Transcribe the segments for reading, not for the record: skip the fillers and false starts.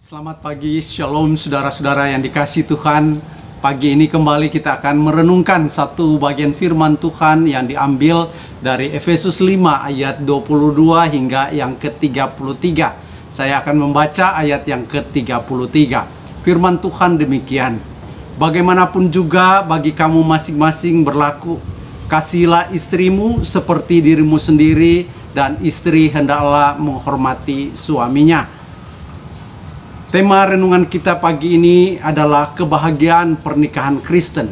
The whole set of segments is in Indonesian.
Selamat pagi, shalom saudara-saudara yang dikasihi Tuhan. Pagi ini kembali kita akan merenungkan satu bagian firman Tuhan yang diambil dari Efesus 5 ayat 22 hingga yang ke-33. Saya akan membaca ayat yang ke-33. Firman Tuhan demikian: bagaimanapun juga bagi kamu masing-masing berlaku, kasihilah istrimu seperti dirimu sendiri, dan istri hendaklah menghormati suaminya. Tema renungan kita pagi ini adalah kebahagiaan pernikahan Kristen.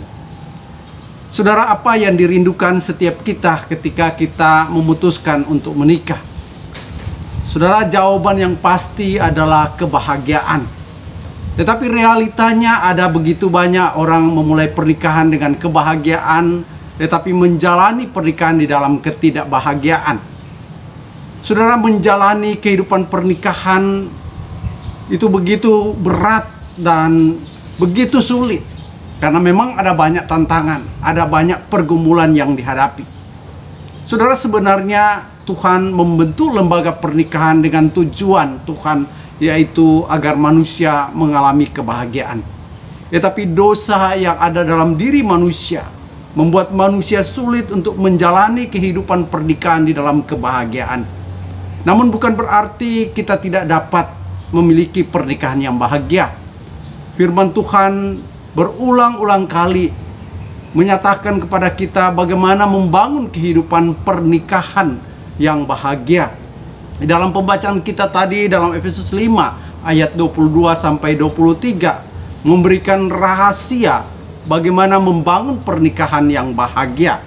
Saudara, apa yang dirindukan setiap kita ketika kita memutuskan untuk menikah? Saudara, jawaban yang pasti adalah kebahagiaan. Tetapi realitanya ada begitu banyak orang memulai pernikahan dengan kebahagiaan, tetapi menjalani pernikahan di dalam ketidakbahagiaan. Saudara, menjalani kehidupan pernikahan itu begitu berat dan begitu sulit, karena memang ada banyak tantangan, ada banyak pergumulan yang dihadapi. Saudara, sebenarnya Tuhan membentuk lembaga pernikahan dengan tujuan Tuhan, yaitu agar manusia mengalami kebahagiaan. Tetapi dosa yang ada dalam diri manusia membuat manusia sulit untuk menjalani kehidupan pernikahan di dalam kebahagiaan. Namun bukan berarti kita tidak dapat memiliki pernikahan yang bahagia. Firman Tuhan berulang-ulang kali menyatakan kepada kita bagaimana membangun kehidupan pernikahan yang bahagia. Di dalam pembacaan kita tadi dalam Efesus 5 ayat 22 sampai 23 memberikan rahasia bagaimana membangun pernikahan yang bahagia.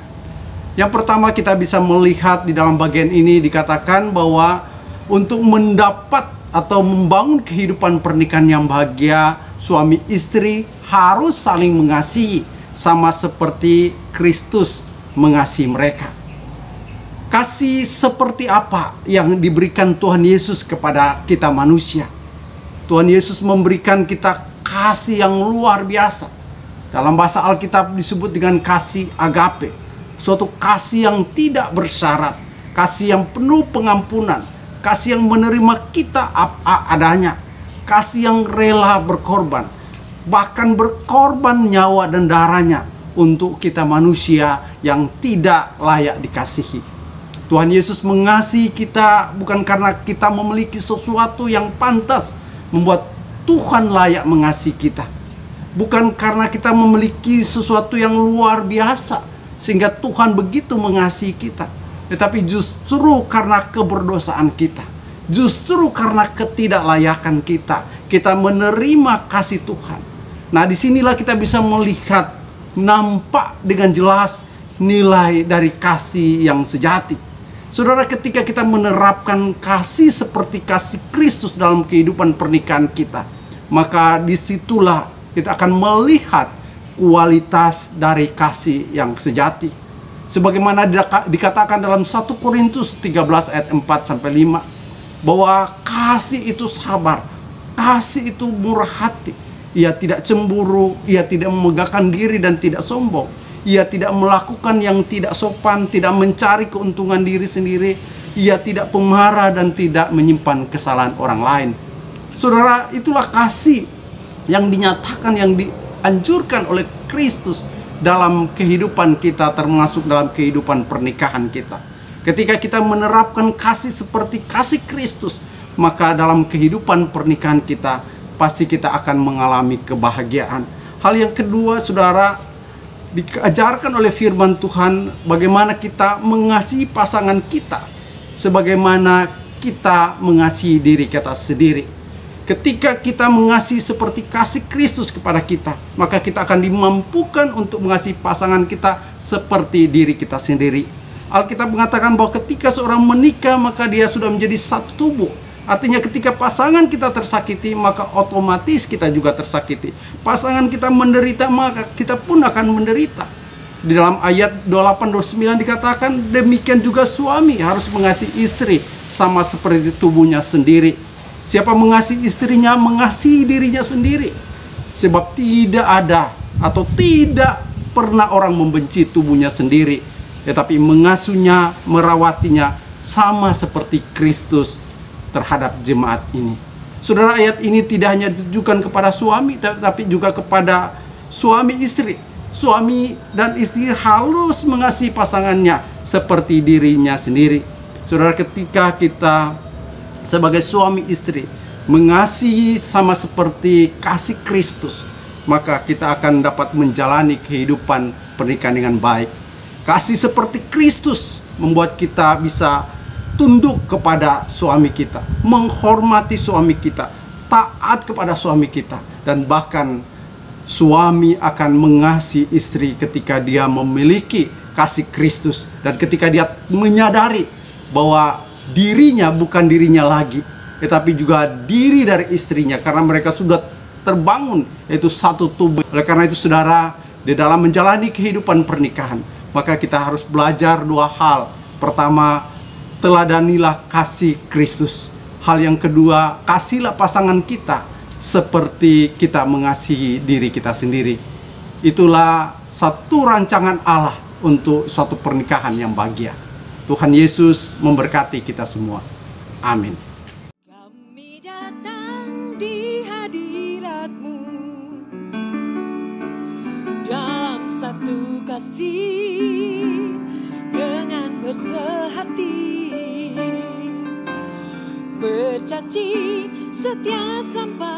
Yang pertama, kita bisa melihat di dalam bagian ini dikatakan bahwa untuk mendapat atau membangun kehidupan pernikahan yang bahagia, suami istri harus saling mengasihi sama seperti Kristus mengasihi mereka. Kasih seperti apa yang diberikan Tuhan Yesus kepada kita manusia? Tuhan Yesus memberikan kita kasih yang luar biasa. Dalam bahasa Alkitab disebut dengan kasih agape, suatu kasih yang tidak bersyarat, kasih yang penuh pengampunan, kasih yang menerima kita apa adanya, kasih yang rela berkorban, bahkan berkorban nyawa dan darahnya untuk kita manusia yang tidak layak dikasihi. Tuhan Yesus mengasihi kita bukan karena kita memiliki sesuatu yang pantas membuat Tuhan layak mengasihi kita, bukan karena kita memiliki sesuatu yang luar biasa sehingga Tuhan begitu mengasihi kita, tetapi justru karena keberdosaan kita, justru karena ketidaklayakan kita, kita menerima kasih Tuhan. Nah, disinilah kita bisa melihat, nampak dengan jelas nilai dari kasih yang sejati. Saudara, ketika kita menerapkan kasih seperti kasih Kristus dalam kehidupan pernikahan kita, maka disitulah kita akan melihat kualitas dari kasih yang sejati. Sebagaimana dikatakan dalam 1 Korintus 13 ayat 4-5, bahwa kasih itu sabar, kasih itu murah hati, ia tidak cemburu, ia tidak memegahkan diri dan tidak sombong, ia tidak melakukan yang tidak sopan, tidak mencari keuntungan diri sendiri, ia tidak pemarah dan tidak menyimpan kesalahan orang lain. Saudara, itulah kasih yang dinyatakan, yang dianjurkan oleh Kristus dalam kehidupan kita, termasuk dalam kehidupan pernikahan kita. Ketika kita menerapkan kasih seperti kasih Kristus, maka dalam kehidupan pernikahan kita pasti kita akan mengalami kebahagiaan. Hal yang kedua, saudara, diajarkan oleh firman Tuhan bagaimana kita mengasihi pasangan kita sebagaimana kita mengasihi diri kita sendiri. Ketika kita mengasihi seperti kasih Kristus kepada kita, maka kita akan dimampukan untuk mengasihi pasangan kita seperti diri kita sendiri. Alkitab mengatakan bahwa ketika seorang menikah, maka dia sudah menjadi satu tubuh. Artinya ketika pasangan kita tersakiti, maka otomatis kita juga tersakiti. Pasangan kita menderita, maka kita pun akan menderita. Di dalam ayat 28-29 dikatakan, demikian juga suami harus mengasihi istri sama seperti tubuhnya sendiri. Siapa mengasihi istrinya, mengasihi dirinya sendiri. Sebab tidak ada atau tidak pernah orang membenci tubuhnya sendiri, tetapi mengasuhnya, merawatinya sama seperti Kristus terhadap jemaat ini. Saudara, ayat ini tidak hanya ditujukan kepada suami, tapi juga kepada suami istri. Suami dan istri harus mengasihi pasangannya seperti dirinya sendiri. Saudara, ketika kita sebagai suami istri mengasihi sama seperti kasih Kristus, maka kita akan dapat menjalani kehidupan pernikahan dengan baik. Kasih seperti Kristus membuat kita bisa tunduk kepada suami kita, menghormati suami kita, taat kepada suami kita, dan bahkan suami akan mengasihi istri ketika dia memiliki kasih Kristus dan ketika dia menyadari bahwa dirinya bukan dirinya lagi, tetapi juga diri dari istrinya, karena mereka sudah terbangun yaitu satu tubuh. Oleh karena itu saudara, di dalam menjalani kehidupan pernikahan, maka kita harus belajar dua hal. Pertama, teladanilah kasih Kristus. Hal yang kedua, kasihlah pasangan kita seperti kita mengasihi diri kita sendiri. Itulah satu rancangan Allah untuk suatu pernikahan yang bahagia. Tuhan Yesus memberkati kita semua. Amin. Kami datang di hadirat-Mu dalam satu kasih dengan bersehati, berjanji setia sampai